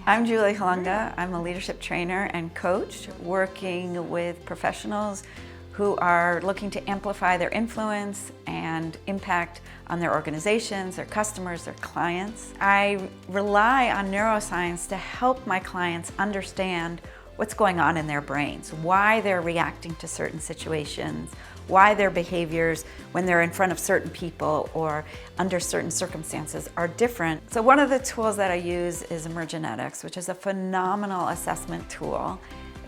I'm Julie Holunga. I'm a leadership trainer and coach working with professionals who are looking to amplify their influence and impact on their organizations, their customers, their clients. I rely on neuroscience to help my clients understand what's going on in their brains, why they're reacting to certain situations, why their behaviors when they're in front of certain people or under certain circumstances are different. So one of the tools that I use is Emergenetics, which is a phenomenal assessment tool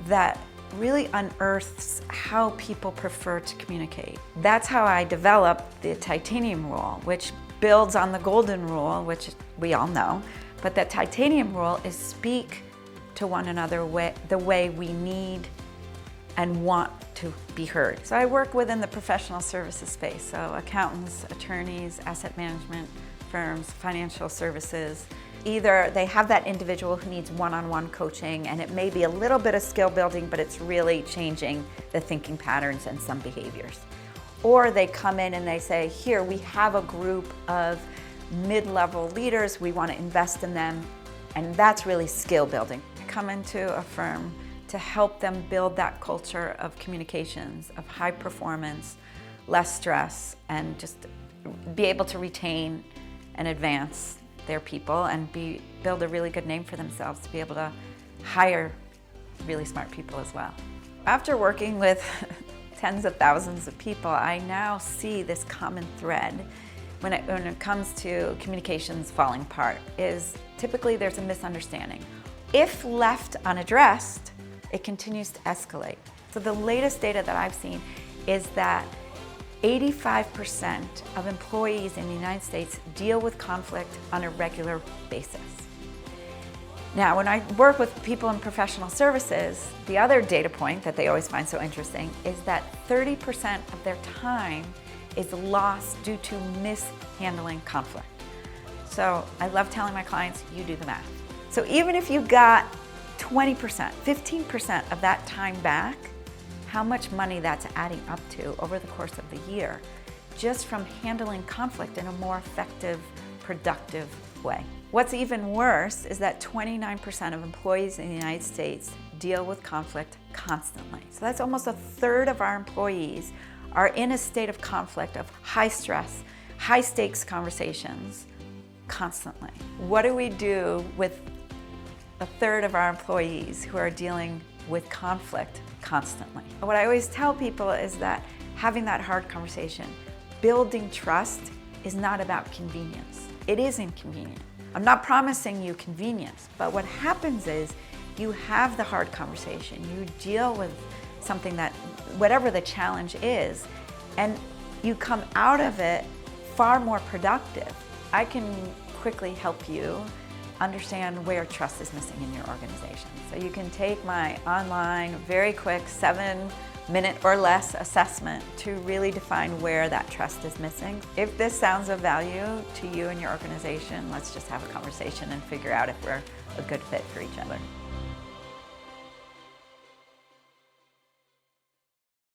that really unearths how people prefer to communicate. That's how I developed the titanium rule, which builds on the golden rule, which we all know. But that titanium rule is speak to one another the way we need and want to be heard. So I work within the professional services space, so accountants, attorneys, asset management firms, financial services. Either they have that individual who needs one-on-one coaching and it may be a little bit of skill building, but it's really changing the thinking patterns and some behaviors. Or they come in and they say, here, we have a group of mid-level leaders, we want to invest in them, and that's really skill building. I come into a firm to help them build that culture of communications, of high performance, less stress, and just be able to retain and advance their people and build a really good name for themselves to be able to hire really smart people as well. After working with tens of thousands of people, I now see this common thread when it comes to communications falling apart is typically there's a misunderstanding. If left unaddressed, it continues to escalate. So the latest data that I've seen is that 85% of employees in the United States deal with conflict on a regular basis. Now, when I work with people in professional services, the other data point that they always find so interesting is that 30% of their time is lost due to mishandling conflict. So I love telling my clients, you do the math. So even if you got 20%, 15% of that time back, how much money that's adding up to over the course of the year, just from handling conflict in a more effective, productive way. What's even worse is that 29% of employees in the United States deal with conflict constantly. So that's almost a third of our employees are in a state of conflict, of high stress, high stakes conversations constantly. What do we do with a third of our employees who are dealing with conflict constantly? What I always tell people is that having that hard conversation, building trust is not about convenience. It is inconvenient. I'm not promising you convenience, but what happens is you have the hard conversation, you deal with something that, whatever the challenge is, and you come out of it far more productive. I can quickly help you understand where trust is missing in your organization. So you can take my online, very quick 7-minute or less assessment to really define where that trust is missing. If this sounds of value to you and your organization, let's just have a conversation and figure out if we're a good fit for each other.